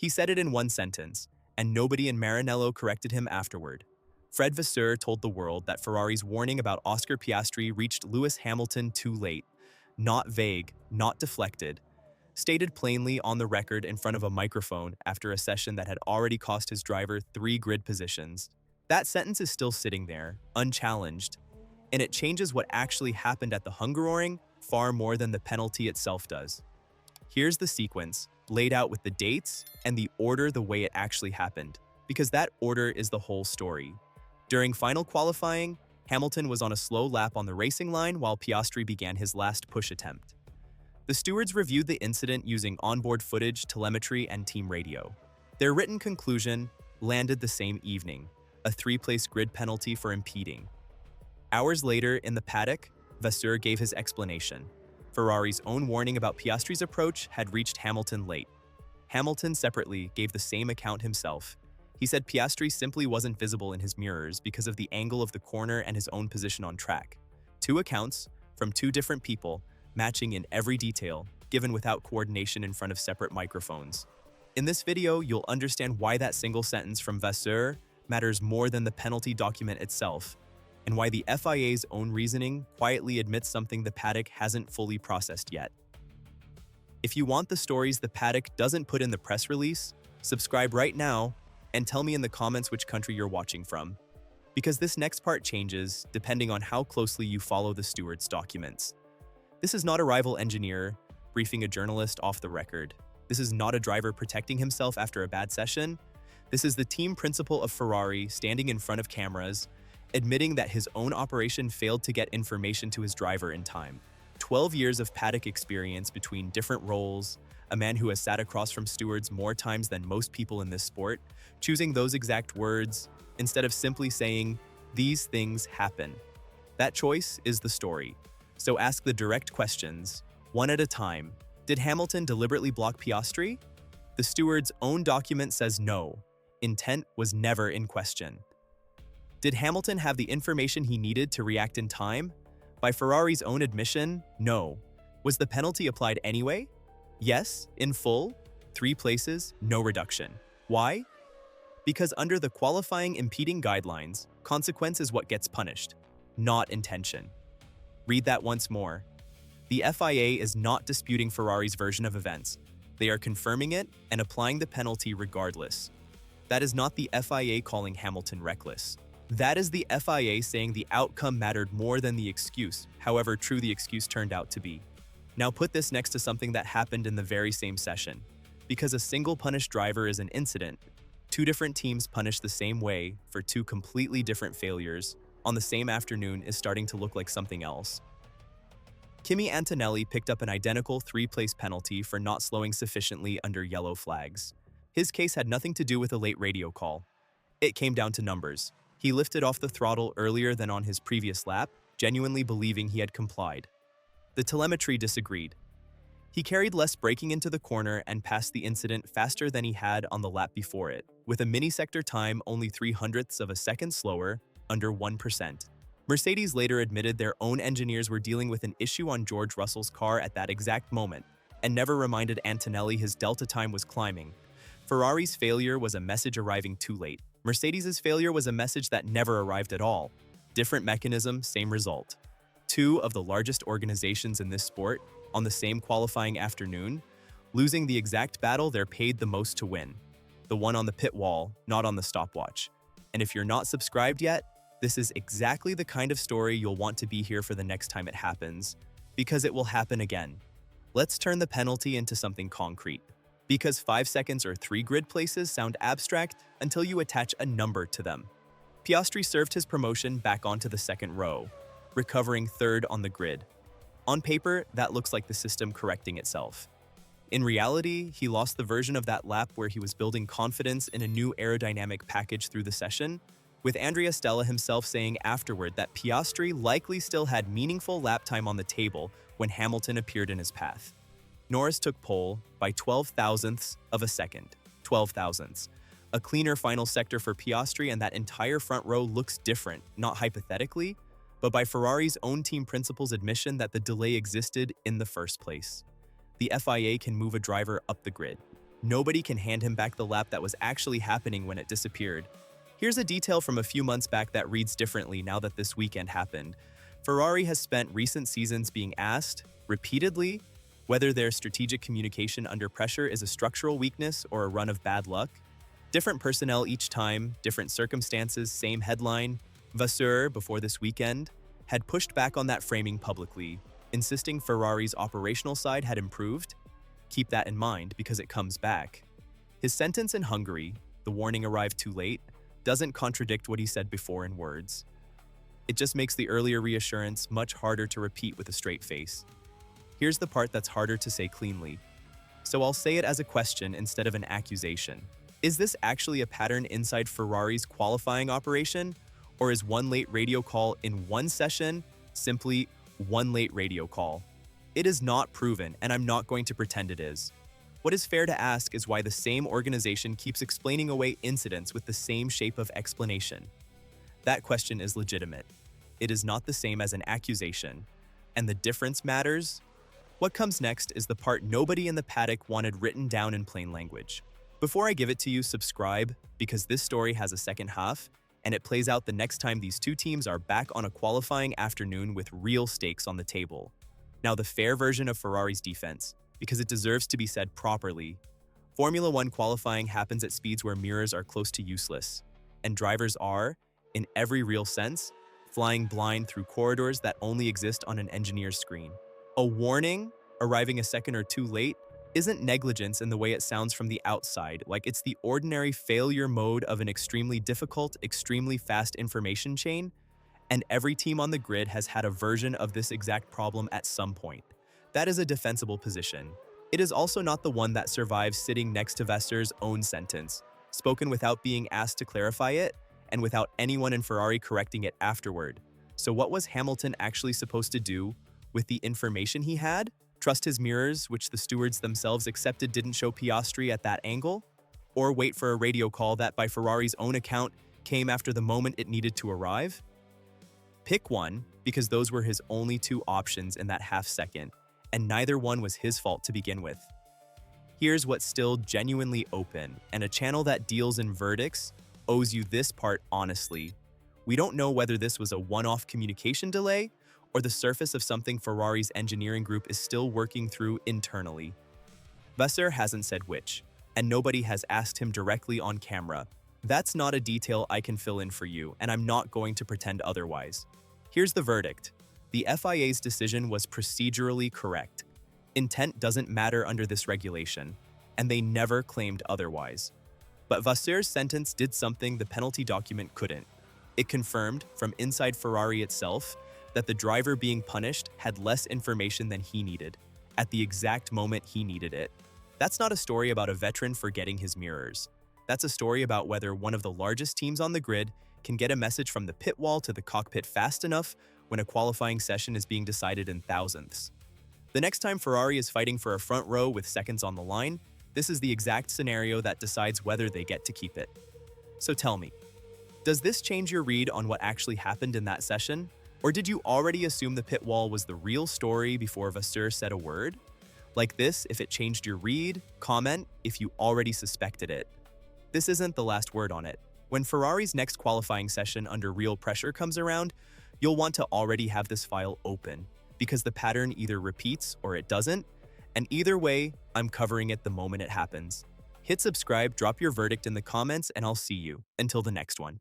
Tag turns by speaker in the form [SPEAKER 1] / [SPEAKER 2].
[SPEAKER 1] He said it in one sentence, and nobody in Maranello corrected him afterward. Fred Vasseur told the world that Ferrari's warning about Oscar Piastri reached Lewis Hamilton too late. Not vague, not deflected. Stated plainly on the record in front of a microphone after a session that had already cost his driver 3 grid positions. That sentence is still sitting there, unchallenged, and it changes what actually happened at the Hungaroring far more than the penalty itself does. Here's the sequence, laid out with the dates and the order the way it actually happened, because that order is the whole story. During final qualifying, Hamilton was on a slow lap on the racing line while Piastri began his last push attempt. The stewards reviewed the incident using onboard footage, telemetry, and team radio. Their written conclusion landed the same evening, a 3-place grid penalty for impeding. Hours later, in the paddock, Vasseur gave his explanation. Ferrari's own warning about Piastri's approach had reached Hamilton late. Hamilton separately gave the same account himself. He said Piastri simply wasn't visible in his mirrors because of the angle of the corner and his own position on track. 2 accounts, from 2 different people, matching in every detail, given without coordination in front of separate microphones. In this video, you'll understand why that single sentence from Vasseur matters more than the penalty document itself, and why the FIA's own reasoning quietly admits something the paddock hasn't fully processed yet. If you want the stories the paddock doesn't put in the press release, subscribe right now and tell me in the comments which country you're watching from, because this next part changes depending on how closely you follow the steward's documents. This is not a rival engineer briefing a journalist off the record. This is not a driver protecting himself after a bad session. This is the team principal of Ferrari standing in front of cameras, admitting that his own operation failed to get information to his driver in time. 12 years of paddock experience between different roles, a man who has sat across from stewards more times than most people in this sport, choosing those exact words instead of simply saying, "These things happen." That choice is the story. So ask the direct questions, one at a time. Did Hamilton deliberately block Piastri? The steward's own document says no. Intent was never in question. Did Hamilton have the information he needed to react in time? By Ferrari's own admission, no. Was the penalty applied anyway? Yes, in full, 3 places, no reduction. Why? Because under the qualifying impeding guidelines, consequence is what gets punished, not intention. Read that once more. The FIA is not disputing Ferrari's version of events. They are confirming it and applying the penalty regardless. That is not the FIA calling Hamilton reckless. That is the FIA saying the outcome mattered more than the excuse, however true the excuse turned out to be. Now put this next to something that happened in the very same session. Because a single punished driver is an incident, 2 different teams punished the same way for 2 completely different failures on the same afternoon is starting to look like something else. Kimi Antonelli picked up an identical 3-place penalty for not slowing sufficiently under yellow flags. His case had nothing to do with a late radio call. It came down to numbers. He lifted off the throttle earlier than on his previous lap, genuinely believing he had complied. The telemetry disagreed. He carried less braking into the corner and passed the incident faster than he had on the lap before it, with a mini-sector time only 0.03 of a second slower, under 1%. Mercedes later admitted their own engineers were dealing with an issue on George Russell's car at that exact moment, and never reminded Antonelli his delta time was climbing. Ferrari's failure was a message arriving too late. Mercedes' failure was a message that never arrived at all. Different mechanism, same result. 2 of the largest organizations in this sport, on the same qualifying afternoon, losing the exact battle they're paid the most to win. The one on the pit wall, not on the stopwatch. And if you're not subscribed yet, this is exactly the kind of story you'll want to be here for the next time it happens, because it will happen again. Let's turn the penalty into something concrete. Because 5 seconds or 3 grid places sound abstract until you attach a number to them. Piastri served his promotion back onto the 2nd row, recovering 3rd on the grid. On paper, that looks like the system correcting itself. In reality, he lost the version of that lap where he was building confidence in a new aerodynamic package through the session, with Andrea Stella himself saying afterward that Piastri likely still had meaningful lap time on the table when Hamilton appeared in his path. Norris took pole by 12 thousandths of a second. 12 thousandths. A cleaner final sector for Piastri, and that entire front row looks different, not hypothetically, but by Ferrari's own team principal's admission that the delay existed in the first place. The FIA can move a driver up the grid. Nobody can hand him back the lap that was actually happening when it disappeared. Here's a detail from a few months back that reads differently now that this weekend happened. Ferrari has spent recent seasons being asked, repeatedly, whether their strategic communication under pressure is a structural weakness or a run of bad luck. Different personnel each time, different circumstances, same headline. Vasseur, before this weekend, had pushed back on that framing publicly, insisting Ferrari's operational side had improved. Keep that in mind because it comes back. His sentence in Hungary, the warning arrived too late, doesn't contradict what he said before in words. It just makes the earlier reassurance much harder to repeat with a straight face. Here's the part that's harder to say cleanly. So I'll say it as a question instead of an accusation. Is this actually a pattern inside Ferrari's qualifying operation? Or is one late radio call in one session simply one late radio call? It is not proven, and I'm not going to pretend it is. What is fair to ask is why the same organization keeps explaining away incidents with the same shape of explanation. That question is legitimate. It is not the same as an accusation. And the difference matters. What comes next is the part nobody in the paddock wanted written down in plain language. Before I give it to you, subscribe, because this story has a second half, and it plays out the next time these two teams are back on a qualifying afternoon with real stakes on the table. Now, the fair version of Ferrari's defense, because it deserves to be said properly. Formula One qualifying happens at speeds where mirrors are close to useless, and drivers are, in every real sense, flying blind through corridors that only exist on an engineer's screen. A warning, arriving a second or two late, isn't negligence in the way it sounds from the outside, like it's the ordinary failure mode of an extremely difficult, extremely fast information chain, and every team on the grid has had a version of this exact problem at some point. That is a defensible position. It is also not the one that survives sitting next to Vasseur's own sentence, spoken without being asked to clarify it, and without anyone in Ferrari correcting it afterward. So what was Hamilton actually supposed to do with the information he had? Trust his mirrors, which the stewards themselves accepted didn't show Piastri at that angle? Or wait for a radio call that, by Ferrari's own account, came after the moment it needed to arrive? Pick one, because those were his only two options in that half second, and neither one was his fault to begin with. Here's what's still genuinely open, and a channel that deals in verdicts owes you this part honestly. We don't know whether this was a one-off communication delay or the surface of something Ferrari's engineering group is still working through internally. Vasseur hasn't said which, and nobody has asked him directly on camera. That's not a detail I can fill in for you, and I'm not going to pretend otherwise. Here's the verdict. The FIA's decision was procedurally correct. Intent doesn't matter under this regulation, and they never claimed otherwise. But Vasseur's sentence did something the penalty document couldn't. It confirmed, from inside Ferrari itself, that the driver being punished had less information than he needed, at the exact moment he needed it. That's not a story about a veteran forgetting his mirrors. That's a story about whether one of the largest teams on the grid can get a message from the pit wall to the cockpit fast enough when a qualifying session is being decided in thousandths. The next time Ferrari is fighting for a front row with seconds on the line, this is the exact scenario that decides whether they get to keep it. So tell me, does this change your read on what actually happened in that session? Or did you already assume the pit wall was the real story before Vasseur said a word? Like this, if it changed your read, comment if you already suspected it. This isn't the last word on it. When Ferrari's next qualifying session under real pressure comes around, you'll want to already have this file open, because the pattern either repeats or it doesn't, and either way, I'm covering it the moment it happens. Hit subscribe, drop your verdict in the comments, and I'll see you. Until the next one.